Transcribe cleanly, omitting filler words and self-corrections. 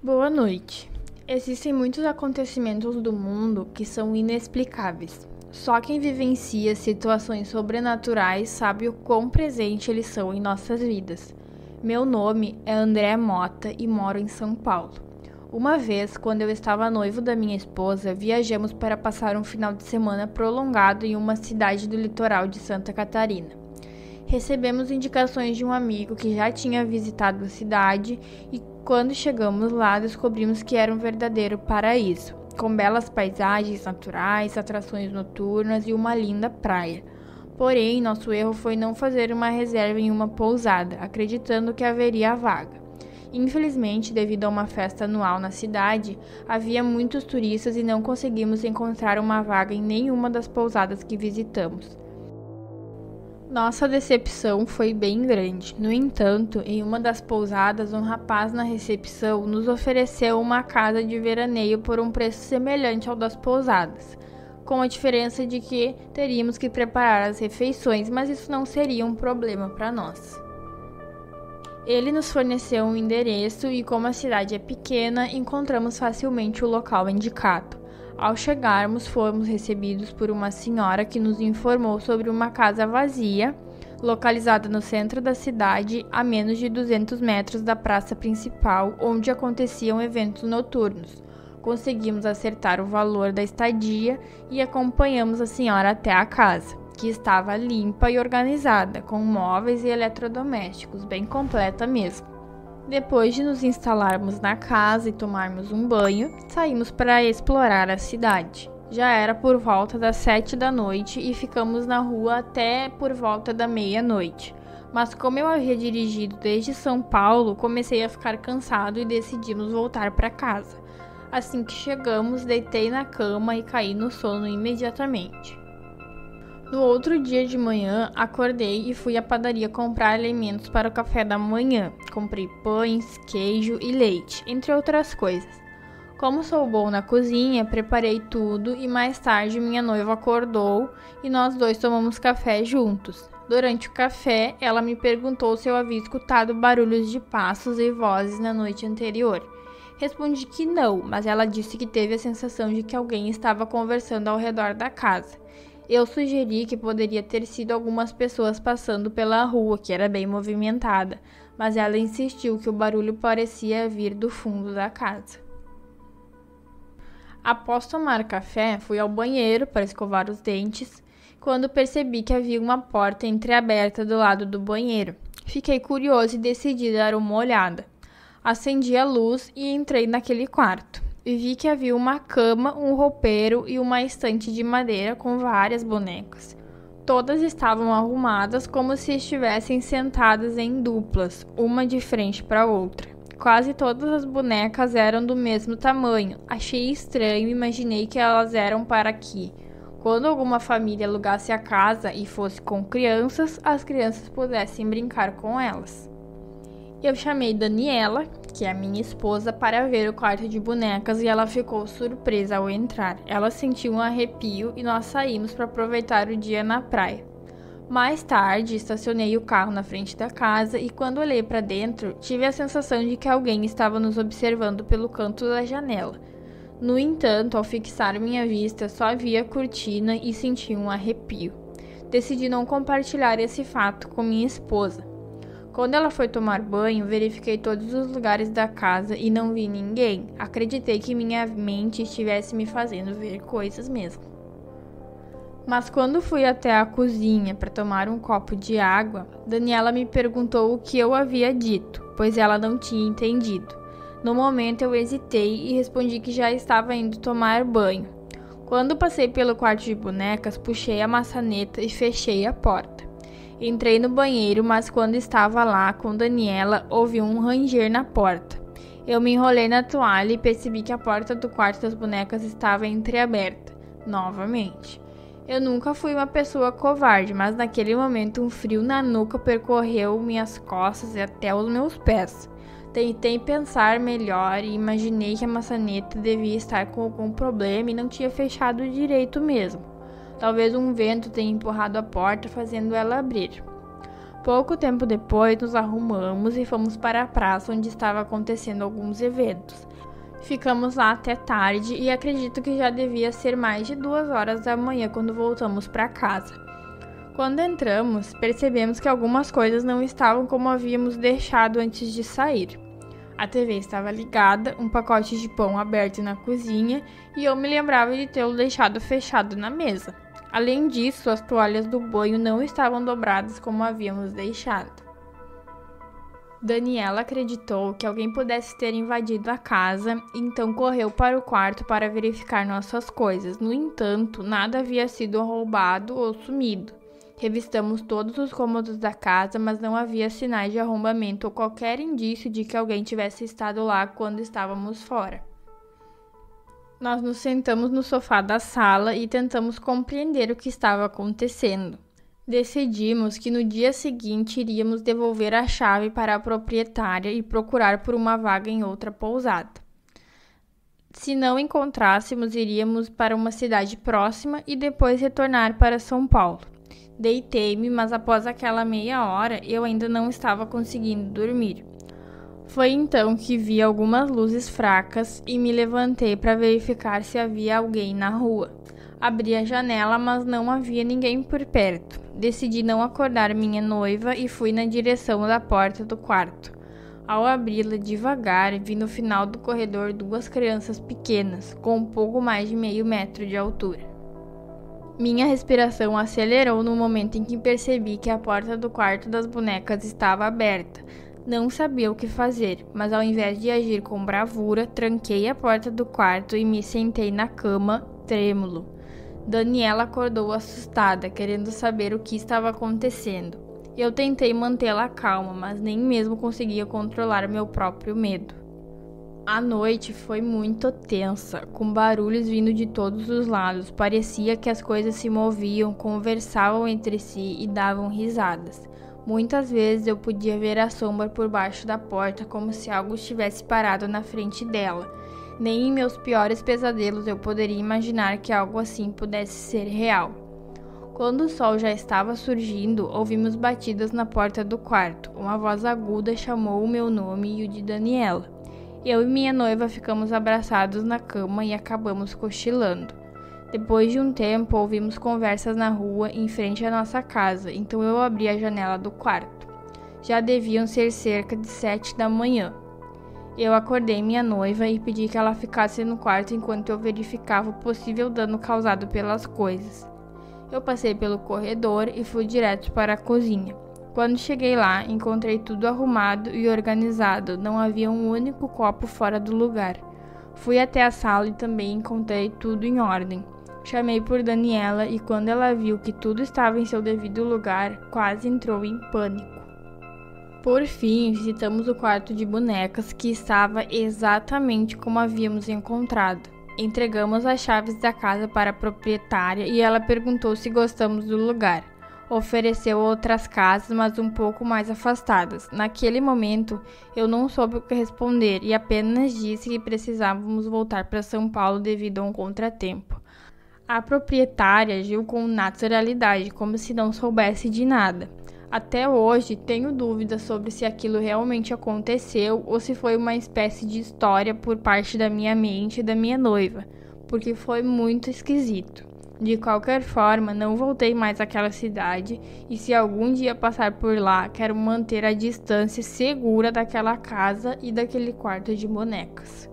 Boa noite. Existem muitos acontecimentos do mundo que são inexplicáveis. Só quem vivencia situações sobrenaturais sabe o quão presente eles são em nossas vidas. Meu nome é André Mota e moro em São Paulo. Uma vez, quando eu estava noivo da minha esposa, viajamos para passar um final de semana prolongado em uma cidade do litoral de Santa Catarina. Recebemos indicações de um amigo que já tinha visitado a cidade e quando chegamos lá descobrimos que era um verdadeiro paraíso, com belas paisagens naturais, atrações noturnas e uma linda praia. Porém, nosso erro foi não fazer uma reserva em uma pousada, acreditando que haveria vaga. Infelizmente, devido a uma festa anual na cidade, havia muitos turistas e não conseguimos encontrar uma vaga em nenhuma das pousadas que visitamos. Nossa decepção foi bem grande. No entanto, em uma das pousadas, um rapaz na recepção nos ofereceu uma casa de veraneio por um preço semelhante ao das pousadas, com a diferença de que teríamos que preparar as refeições, mas isso não seria um problema para nós. Ele nos forneceu um endereço e, como a cidade é pequena, encontramos facilmente o local indicado. Ao chegarmos, fomos recebidos por uma senhora que nos informou sobre uma casa vazia, localizada no centro da cidade, a menos de 200 metros da praça principal, onde aconteciam eventos noturnos. Conseguimos acertar o valor da estadia e acompanhamos a senhora até a casa, que estava limpa e organizada, com móveis e eletrodomésticos, bem completa mesmo. Depois de nos instalarmos na casa e tomarmos um banho, saímos para explorar a cidade. Já era por volta das 7 da noite e ficamos na rua até por volta da meia-noite. Mas como eu havia dirigido desde São Paulo, comecei a ficar cansado e decidimos voltar para casa. Assim que chegamos, deitei na cama e caí no sono imediatamente. No outro dia de manhã, acordei e fui à padaria comprar alimentos para o café da manhã. Comprei pães, queijo e leite, entre outras coisas. Como sou bom na cozinha, preparei tudo e mais tarde minha noiva acordou e nós dois tomamos café juntos. Durante o café, ela me perguntou se eu havia escutado barulhos de passos e vozes na noite anterior. Respondi que não, mas ela disse que teve a sensação de que alguém estava conversando ao redor da casa. Eu sugeri que poderia ter sido algumas pessoas passando pela rua, que era bem movimentada, mas ela insistiu que o barulho parecia vir do fundo da casa. Após tomar café, fui ao banheiro para escovar os dentes, quando percebi que havia uma porta entreaberta do lado do banheiro. Fiquei curioso e decidi dar uma olhada. Acendi a luz e entrei naquele quarto. E vi que havia uma cama, um roupeiro e uma estante de madeira com várias bonecas. Todas estavam arrumadas como se estivessem sentadas em duplas, uma de frente para a outra. Quase todas as bonecas eram do mesmo tamanho. Achei estranho e imaginei que elas eram para que, quando alguma família alugasse a casa e fosse com crianças, as crianças pudessem brincar com elas. Eu chamei Daniela, que é a minha esposa, para ver o quarto de bonecas e ela ficou surpresa ao entrar. Ela sentiu um arrepio e nós saímos para aproveitar o dia na praia. Mais tarde, estacionei o carro na frente da casa e quando olhei para dentro, tive a sensação de que alguém estava nos observando pelo canto da janela. No entanto, ao fixar minha vista, só vi a cortina e senti um arrepio. Decidi não compartilhar esse fato com minha esposa. Quando ela foi tomar banho, verifiquei todos os lugares da casa e não vi ninguém. Acreditei que minha mente estivesse me fazendo ver coisas mesmo. Mas quando fui até a cozinha para tomar um copo de água, Daniela me perguntou o que eu havia dito, pois ela não tinha entendido. No momento eu hesitei e respondi que já estava indo tomar banho. Quando passei pelo quarto de bonecas, puxei a maçaneta e fechei a porta. Entrei no banheiro, mas quando estava lá com Daniela, ouvi um ranger na porta. Eu me enrolei na toalha e percebi que a porta do quarto das bonecas estava entreaberta, novamente. Eu nunca fui uma pessoa covarde, mas naquele momento um frio na nuca percorreu minhas costas e até os meus pés. Tentei pensar melhor e imaginei que a maçaneta devia estar com algum problema e não tinha fechado direito mesmo. Talvez um vento tenha empurrado a porta, fazendo ela abrir. Pouco tempo depois, nos arrumamos e fomos para a praça onde estava acontecendo alguns eventos. Ficamos lá até tarde e acredito que já devia ser mais de 2 horas da manhã quando voltamos para casa. Quando entramos, percebemos que algumas coisas não estavam como havíamos deixado antes de sair. A TV estava ligada, um pacote de pão aberto na cozinha e eu me lembrava de tê-lo deixado fechado na mesa. Além disso, as toalhas do banho não estavam dobradas como havíamos deixado. Daniela acreditou que alguém pudesse ter invadido a casa, então correu para o quarto para verificar nossas coisas. No entanto, nada havia sido roubado ou sumido. Revistamos todos os cômodos da casa, mas não havia sinais de arrombamento ou qualquer indício de que alguém tivesse estado lá quando estávamos fora. Nós nos sentamos no sofá da sala e tentamos compreender o que estava acontecendo. Decidimos que no dia seguinte iríamos devolver a chave para a proprietária e procurar por uma vaga em outra pousada. Se não encontrássemos, iríamos para uma cidade próxima e depois retornar para São Paulo. Deitei-me, mas após aquela meia hora eu ainda não estava conseguindo dormir. Foi então que vi algumas luzes fracas e me levantei para verificar se havia alguém na rua. Abri a janela, mas não havia ninguém por perto. Decidi não acordar minha noiva e fui na direção da porta do quarto. Ao abri-la devagar, vi no final do corredor 2 crianças pequenas, com um pouco mais de meio metro de altura. Minha respiração acelerou no momento em que percebi que a porta do quarto das bonecas estava aberta. Não sabia o que fazer, mas ao invés de agir com bravura, tranquei a porta do quarto e me sentei na cama, trêmulo. Daniela acordou assustada, querendo saber o que estava acontecendo. Eu tentei mantê-la calma, mas nem mesmo conseguia controlar meu próprio medo. A noite foi muito tensa, com barulhos vindo de todos os lados. Parecia que as coisas se moviam, conversavam entre si e davam risadas. Muitas vezes eu podia ver a sombra por baixo da porta, como se algo estivesse parado na frente dela. Nem em meus piores pesadelos eu poderia imaginar que algo assim pudesse ser real. Quando o sol já estava surgindo, ouvimos batidas na porta do quarto. Uma voz aguda chamou o meu nome e o de Daniela. Eu e minha noiva ficamos abraçados na cama e acabamos cochilando. Depois de um tempo, ouvimos conversas na rua em frente à nossa casa, então eu abri a janela do quarto. Já deviam ser cerca de 7 da manhã. Eu acordei minha noiva e pedi que ela ficasse no quarto enquanto eu verificava o possível dano causado pelas coisas. Eu passei pelo corredor e fui direto para a cozinha. Quando cheguei lá, encontrei tudo arrumado e organizado, não havia um único copo fora do lugar. Fui até a sala e também encontrei tudo em ordem. Chamei por Daniela e quando ela viu que tudo estava em seu devido lugar, quase entrou em pânico. Por fim, visitamos o quarto de bonecas, que estava exatamente como havíamos encontrado. Entregamos as chaves da casa para a proprietária e ela perguntou se gostamos do lugar. Ofereceu outras casas, mas um pouco mais afastadas. Naquele momento, eu não soube o que responder e apenas disse que precisávamos voltar para São Paulo devido a um contratempo. A proprietária agiu com naturalidade, como se não soubesse de nada. Até hoje, tenho dúvidas sobre se aquilo realmente aconteceu ou se foi uma espécie de história por parte da minha mente e da minha noiva, porque foi muito esquisito. De qualquer forma, não voltei mais àquela cidade e se algum dia passar por lá, quero manter a distância segura daquela casa e daquele quarto de bonecas.